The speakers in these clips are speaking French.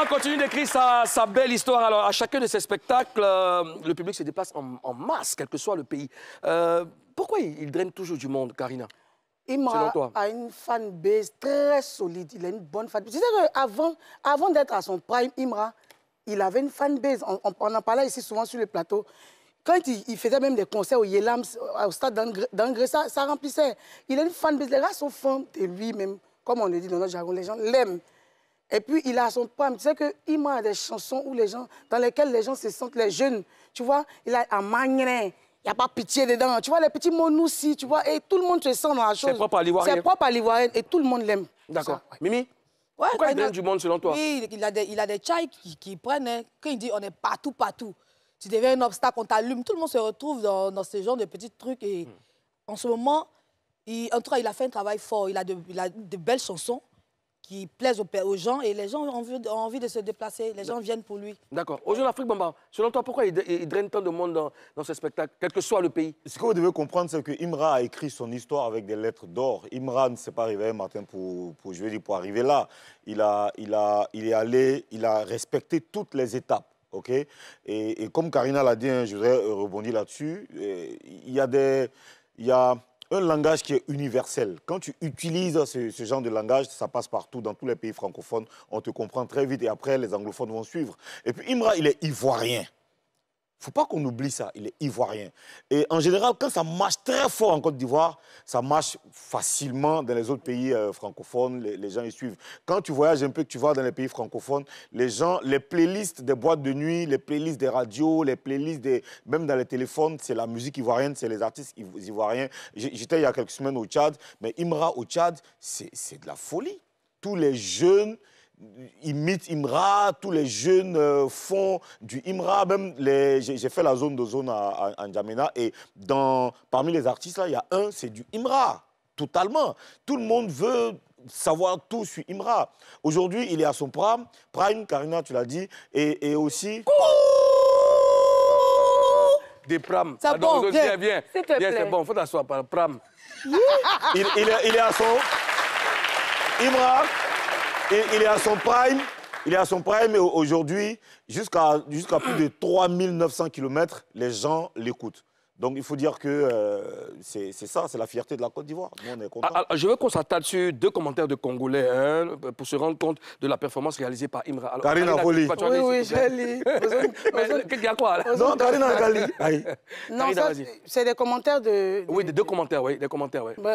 Imra continue d'écrire sa belle histoire. Alors, à chacun de ses spectacles, le public se déplace en masse, quel que soit le pays. Pourquoi il draine toujours du monde, Karina? Imra a une fanbase très solide. Il a une bonne fanbase. Tu sais qu'avant d'être à son prime, Imra, il avait une fanbase. On en parlait ici souvent sur le plateau. Quand il faisait même des concerts au Yelams, au stade d'Angré, ça remplissait. Il a une fanbase. Les gars sont fans de lui-même. Comme on le dit dans notre jargon, les gens l'aiment. Et puis, il a son prime. Tu sais que Imra a des chansons dans lesquelles les gens se sentent, les jeunes. Tu vois, il a un magnin. Il n'y a pas pitié dedans. Tu vois, les petits mots noussis, tu vois, et tout le monde se sent dans la chose. C'est propre à l'Ivoirienne. C'est propre à l'Ivoirienne et tout le monde l'aime. D'accord. Ouais. Mimi, pourquoi il draine du monde selon toi? Oui, il a des tchaïs qui prennent, hein, quand il dit on est partout, partout. Tu deviens un obstacle, on t'allume. Tout le monde se retrouve dans ce genre de petits trucs. Et en ce moment, en tout cas, il a fait un travail fort. Il a de belles chansons qui plaisent aux gens et les gens ont envie de se déplacer. Les gens viennent pour lui. D'accord. Au Jeune Afrique, Bamba, selon toi, pourquoi il draine tant de monde dans ce spectacle, quel que soit le pays? Ce que vous devez comprendre, c'est que Imra a écrit son histoire avec des lettres d'or. Imra ne s'est pas réveillé un matin pour arriver là. Il est allé, il a respecté toutes les étapes. Okay? Et comme Karina l'a dit, hein, je voudrais rebondir là-dessus, il y a un langage qui est universel. Quand tu utilises ce genre de langage, ça passe partout, dans tous les pays francophones, on te comprend très vite et après, les anglophones vont suivre. Et puis Imra, il est ivoirien. Il ne faut pas qu'on oublie ça, il est ivoirien. Et en général, quand ça marche très fort en Côte d'Ivoire, ça marche facilement dans les autres pays francophones, les gens y suivent. Quand tu voyages un peu, que tu vas dans les pays francophones, les playlists des boîtes de nuit, les playlists des radios, les playlists même dans les téléphones, c'est la musique ivoirienne, c'est les artistes ivoiriens. J'étais il y a quelques semaines au Tchad, mais Imra au Tchad, c'est de la folie. Tous les jeunes imitent Imra, tous les jeunes font du Imra. Même j'ai fait la zone de zone à N'Djamena et parmi les artistes, là, il y a un, c'est du Imra, totalement. Tout le monde veut savoir tout sur Imra. Aujourd'hui, il est à son prime, Karina, tu l'as dit, et aussi... Des prams. Ça bon, viens, plaît. C'est bon, faut t'asseoir par pram. il est à son... Imra... Il est à son prime. Il est à son prime et aujourd'hui, jusqu'à plus de 3900 km, les gens l'écoutent. Donc, il faut dire que c'est ça, c'est la fierté de la Côte d'Ivoire. Nous, on est contents. Je veux qu'on s'attarde sur deux commentaires de Congolais hein, pour se rendre compte de la performance réalisée par Imra. Alors, Karina Foli. Oui, je lis. Il y a quoi là? Non, Karina Gali. Non, c'est des commentaires de... Oui, des commentaires, oui.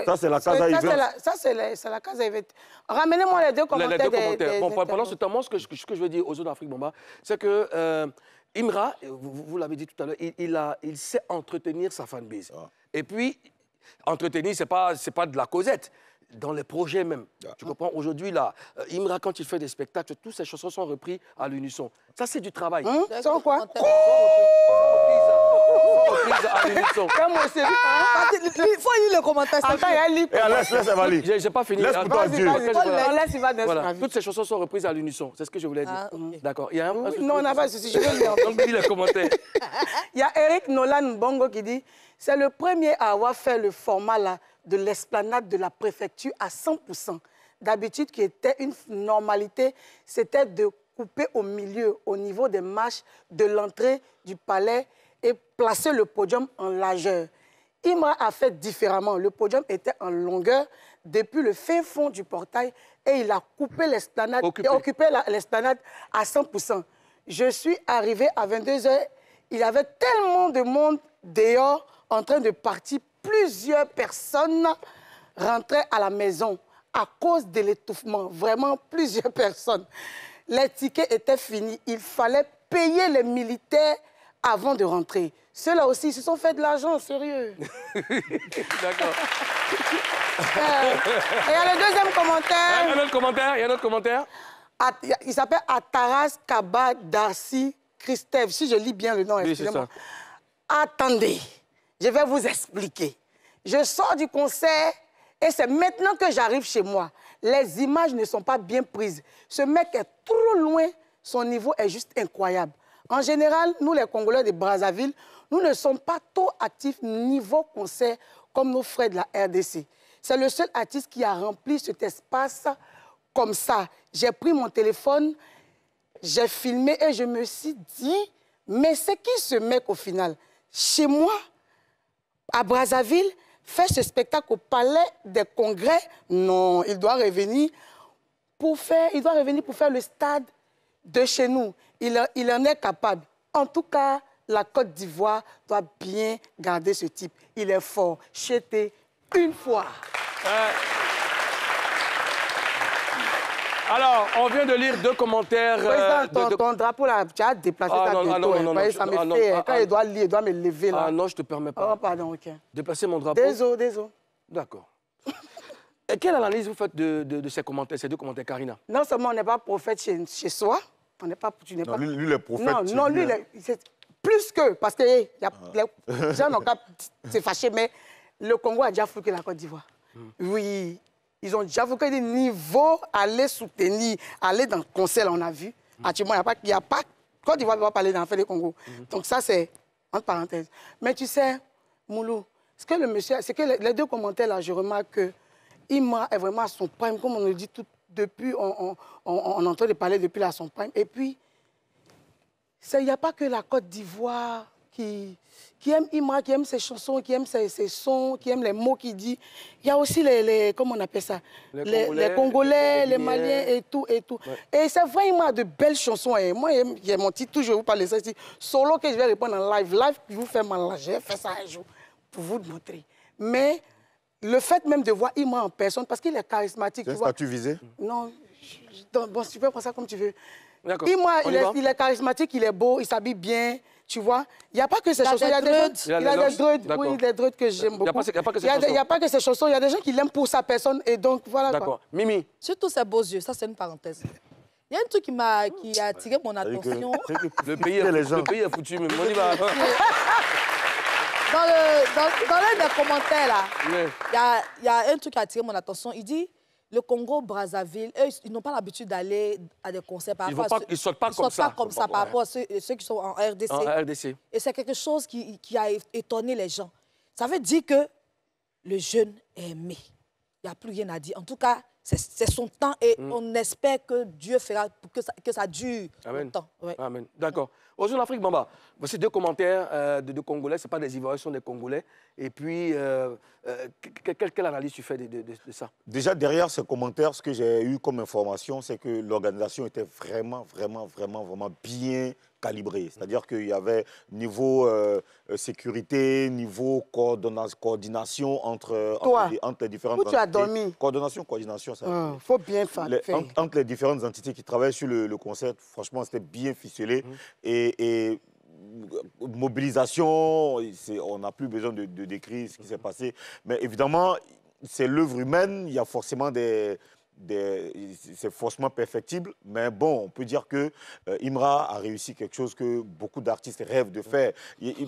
Ça, c'est la Casa Yvette. Ça, c'est la Casa Yvette. Ramenez-moi les deux commentaires. Les deux commentaires. Bon, pendant ce temps, moi, ce que je veux dire aux autres d'Afrique, Bamba, c'est que... Imra, vous l'avez dit tout à l'heure, il sait entretenir sa fanbase. Ah. Et puis, entretenir, c'est pas de la causette. Dans les projets même. Ah. Tu comprends? Aujourd'hui, là, Imra, quand il fait des spectacles, toutes ses chansons sont reprises à l'unisson. Ça, c'est du travail. Sans quoi? Reprise à l'unisson. Il faut lire le commentaire. Laisse, elle va lire. J'ai pas fini. Laisse-toi Dieu. Laisse, il va dans voilà. Toutes ces chansons sont reprises à l'unisson. C'est ce que je voulais dire. Okay. D'accord. Non, on n'a pas de souci. Je vais lire. Donc, lis les commentaires. Il y a Eric Nolan Bongo qui dit « C'est le premier à avoir fait le format là, de l'esplanade de la préfecture à 100%. D'habitude, qui était une normalité, c'était de couper au milieu, au niveau des marches de l'entrée du palais et placer le podium en largeur. Imra a fait différemment. Le podium était en longueur depuis le fin fond du portail et il a coupé l'esplanade et occupé l'esplanade à 100%. Je suis arrivé à 22 h. Il y avait tellement de monde dehors en train de partir. Plusieurs personnes rentraient à la maison à cause de l'étouffement. Vraiment, plusieurs personnes. Les tickets étaient finis. Il fallait payer les militaires avant de rentrer. Ceux-là aussi, ils se sont fait de l'argent, sérieux. D'accord. Il y a le deuxième commentaire. Il y a un autre commentaire. Il s'appelle Ataras Kaba Darcy Christophe. Si je lis bien le nom, excusez-moi. Attendez, je vais vous expliquer. Je sors du concert et c'est maintenant que j'arrive chez moi. Les images ne sont pas bien prises. Ce mec est trop loin. Son niveau est juste incroyable. En général, nous, les Congolais de Brazzaville, nous ne sommes pas trop actifs niveau concert comme nos frères de la RDC. C'est le seul artiste qui a rempli cet espace comme ça. J'ai pris mon téléphone j'ai filmé et je me suis dit, mais c'est qui ce mec au final? Chez moi, à Brazzaville, faire ce spectacle au Palais des Congrès, non, il doit revenir pour faire le stade de chez nous. Il en est capable. En tout cas, la Côte d'Ivoire doit bien garder ce type. Il est fort. Chété une fois. Alors, on vient de lire 2 commentaires. Président, ton drapeau, là, tu as déplacé ça bientôt. Ça me fait, quand il doit lire, il doit me lever, là. Ah non, je ne te permets pas. Oh, pardon, OK. Déplacer mon drapeau. Désolé. D'accord. Et quelle analyse vous faites de ces commentaires, ces 2 commentaires, Karina? Non seulement on n'est pas prophète chez soi, on n'est pas... Tu n'es pas... Lui, le prophète. Non, lui, c'est plus que... Parce que les gens n'ont qu'à se fâcher, mais le Congo a déjà foutu la Côte d'Ivoire. Oui, ils ont déjà foutu des niveaux, aller soutenir, aller dans le conseil, on a vu. Actuellement, il n'y a pas... Côte d'Ivoire ne va pas aller dans le fait des Congo. Donc ça, c'est entre parenthèses. Mais tu sais, Moulou, c'est que les 2 commentaires, là, je remarque que Imra est vraiment à son prime, comme on le dit tout depuis, on est en train de parler depuis à son prime. Et puis, il n'y a pas que la Côte d'Ivoire qui aime Imra, qui aime ses chansons, qui aime ses sons, qui aime les mots qu'il dit. Il y a aussi comment on appelle ça? Les Congolais, les Maliens et tout. Ouais. Et c'est vrai, Imra a de belles chansons. Et moi, il y a mon titre, je vais vous parler de ça ici. Solo que je vais répondre en live. Live qui vous fait mal. Je vais faire ça un jour pour vous montrer. Mais le fait même de voir Imra en personne, parce qu'il est charismatique. C'est un statut visé? Non, bon, tu peux prendre ça comme tu veux. Imra, il est charismatique, il est beau, il s'habille bien, tu vois. Il n'y a pas que ses chansons. Il a des druids, oui, des druids que j'aime beaucoup. Il n'y a pas que ses chansons, il y a des gens qui l'aiment pour sa personne, et donc voilà. D'accord. Mimi? Surtout ses beaux yeux, ça c'est une parenthèse. Il y a un truc qui a attiré mon attention. Le pays est foutu, mais on y va. Dans l'un des commentaires, là, il y a un truc qui a attiré mon attention. Il dit, le Congo, Brazzaville, eux, ils n'ont pas l'habitude d'aller à des concerts. Ils ne sortent pas comme ça. Par rapport à ceux qui sont en RDC. En RDC. Et c'est quelque chose qui a étonné les gens. Ça veut dire que le jeune est aimé. Il n'y a plus rien à dire. En tout cas, c'est son temps et on espère que Dieu fera pour que ça dure longtemps. Ouais. Amen. D'accord. Aux Jeux d'Afrique, Bamba, voici 2 commentaires de Congolais. Ce ne sont pas des Ivoiriens, ce sont des Congolais. Et puis, quelle analyse tu fais de ça? Déjà, derrière ces commentaires, ce que j'ai eu comme information, c'est que l'organisation était vraiment bien calibrée. C'est-à-dire qu'il y avait niveau sécurité, niveau coordination entre les différentes entités. Où tu as dormi? Coordination, ça. Il faut bien faire. Entre les différentes entités qui travaillent sur le concert, franchement, c'était bien ficelé. Et mobilisation, on n'a plus besoin de décrire ce qui s'est passé. Mais évidemment, c'est l'œuvre humaine, il y a forcément c'est forcément perfectible, mais bon, on peut dire que Imra a réussi quelque chose que beaucoup d'artistes rêvent de faire.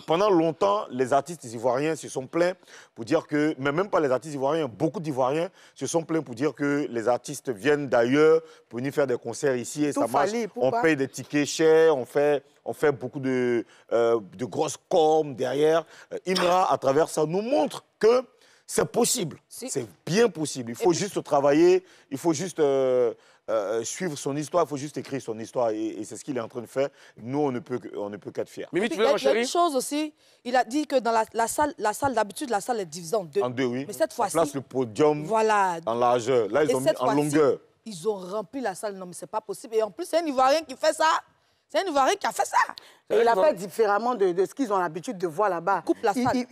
Pendant longtemps, les artistes ivoiriens se sont plaints pour dire que, mais même pas les artistes ivoiriens, beaucoup d'Ivoiriens se sont plaints pour dire que les artistes viennent d'ailleurs pour venir faire des concerts ici et ça marche. On paye des tickets chers, on fait beaucoup de grosses cornes derrière. Imra, à travers ça, nous montre que c'est possible, c'est bien possible. Il faut juste travailler, il faut juste suivre son histoire, il faut juste écrire son histoire et c'est ce qu'il est en train de faire. Nous, on ne peut qu'être fiers. Mimi, tu veux, ma chérie? Il y a une chose aussi, il a dit que dans la salle d'habitude, la salle est divisée en 2. En 2, oui. Mais cette fois-ci... On place le podium en largeur. Là, ils ont mis en longueur. Ils ont rempli la salle. Non, mais c'est pas possible. Et en plus, c'est un Ivoirien qui fait ça. C'est un Ivoirien qui a fait ça. Et il a fait différemment de ce qu'ils ont l'habitude de voir là-bas.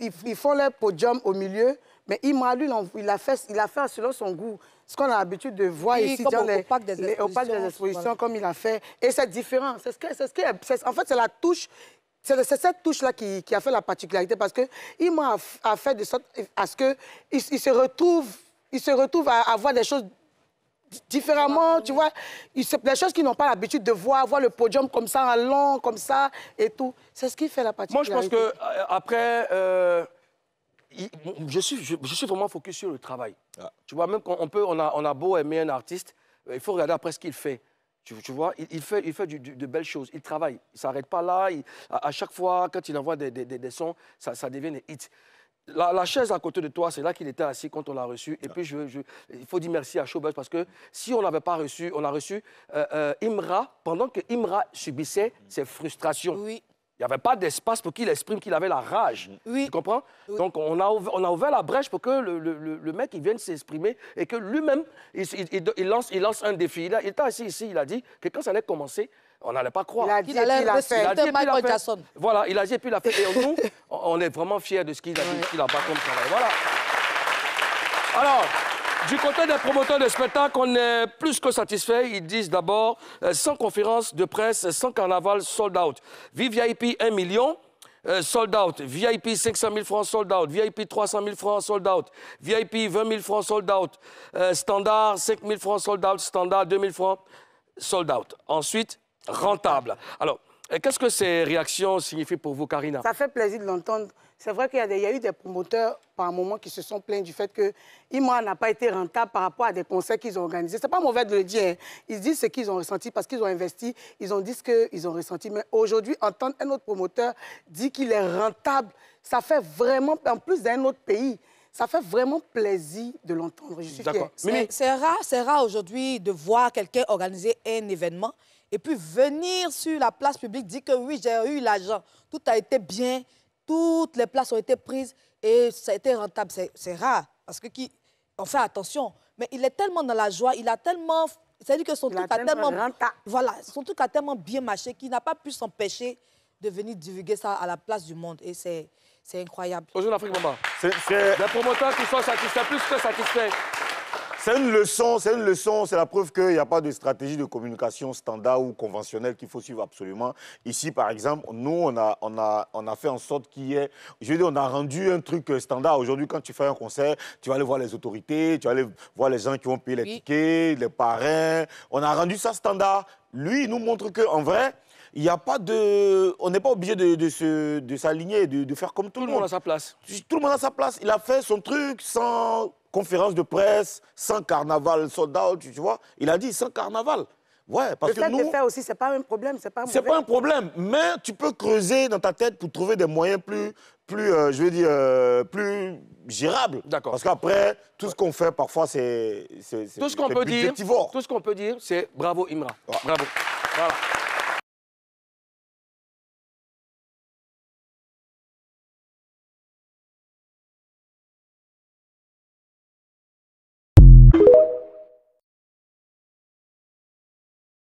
Ils font leur podium au milieu, mais Imra, lui, il a fait selon son goût. Ce qu'on a l'habitude de voir ici dans au parc des expositions, voilà. Comme il a fait. Et c'est différent. En fait, c'est la touche. C'est cette touche-là qui a fait la particularité parce que Imra a fait de sorte à ce qu'il se retrouve à voir des choses différemment, tu vois, des choses qu'ils n'ont pas l'habitude de voir le podium comme ça, en long, comme ça, et tout. C'est ce qui fait la particularité. Moi, je pense qu'après, je suis vraiment focus sur le travail. Ah. Tu vois, même quand on a beau aimer un artiste, il faut regarder après ce qu'il fait. Tu vois, il fait de belles choses, il travaille, il ne s'arrête pas là, à chaque fois, quand il envoie des sons, ça devient des hits. La chaise à côté de toi, c'est là qu'il était assis quand on l'a reçu. Et puis, il faut dire merci à Showbuzz parce que si on n'avait pas reçu, on a reçu Imra pendant que Imra subissait ses frustrations. Oui. Il n'y avait pas d'espace pour qu'il exprime qu'il avait la rage. Oui. Tu comprends? Oui. Donc, on a ouvert la brèche pour que le mec il vienne s'exprimer et que lui-même, il lance un défi. Il était assis ici, il a dit que quand ça allait commencer, on n'allait pas croire. Il a dit, Michael Jackson. Voilà, il a dit et puis il a fait. Et nous, on est vraiment fiers de ce qu'il a dit, qu'il a pas comme travail. Voilà. Alors, du côté des promoteurs de spectacle, on est plus que satisfait. Ils disent d'abord, sans conférence de presse, sans carnaval, sold out. VIP 1 million. Sold out. VIP 500 000 francs, sold out. VIP 300 000 francs, sold out. VIP 20 000 francs, sold out. Standard 5 000 francs, sold out. Standard 2 000 francs, sold out. Ensuite, rentable. Alors, qu'est-ce que ces réactions signifient pour vous, Karina? Ça fait plaisir de l'entendre. C'est vrai qu'il y a eu des promoteurs, par moment, qui se sont plaints du fait que Imra n'a pas été rentable par rapport à des concerts qu'ils ont organisés. C'est pas mauvais de le dire. Hein. Ils disent ce qu'ils ont ressenti parce qu'ils ont investi. Ils ont dit ce qu'ils ont ressenti. Mais aujourd'hui, entendre un autre promoteur dire qu'il est rentable, ça fait vraiment, en plus d'un autre pays, ça fait vraiment plaisir de l'entendre. Je suis fière. C'est rare aujourd'hui de voir quelqu'un organiser un événement et puis venir sur la place publique dire que oui, j'ai eu l'argent, tout a été bien, toutes les places ont été prises et ça a été rentable. C'est rare parce qu'on fait attention. Mais il est tellement dans la joie, il a tellement... C'est-à-dire que son truc a tellement... Voilà, son truc a tellement bien marché qu'il n'a pas pu s'empêcher de venir divulguer ça à la place du monde. Et c'est incroyable. Bonjour l'Afrique, maman. Des promoteurs qui sont satisfaits, plus que satisfaits. C'est une leçon, c'est la preuve qu'il n'y a pas de stratégie de communication standard ou conventionnelle qu'il faut suivre absolument. Ici, par exemple, nous, on a fait en sorte qu'il y ait... Je veux dire, on a rendu un truc standard. Aujourd'hui, quand tu fais un concert, tu vas aller voir les autorités, tu vas aller voir les gens qui vont payer les tickets, les parrains. On a rendu ça standard. Lui, il nous montre qu'en vrai, il n'y a pas de... On n'est pas obligé de s'aligner, de faire comme tout le monde. Tout le monde a sa place. Tout le monde a sa place. Il a fait son truc sans conférence de presse, sans carnaval, sold out, tu vois. Il a dit sans carnaval. Ouais, parce que nous... Le fait de faire aussi, c'est pas un problème, c'est pas un C'est pas un problème, mais tu peux creuser dans ta tête pour trouver des moyens plus gérables. D'accord. Parce qu'après, tout ce qu'on fait, parfois, c'est Tout ce qu'on peut dire, c'est bravo Imra. Ouais. Bravo. Voilà.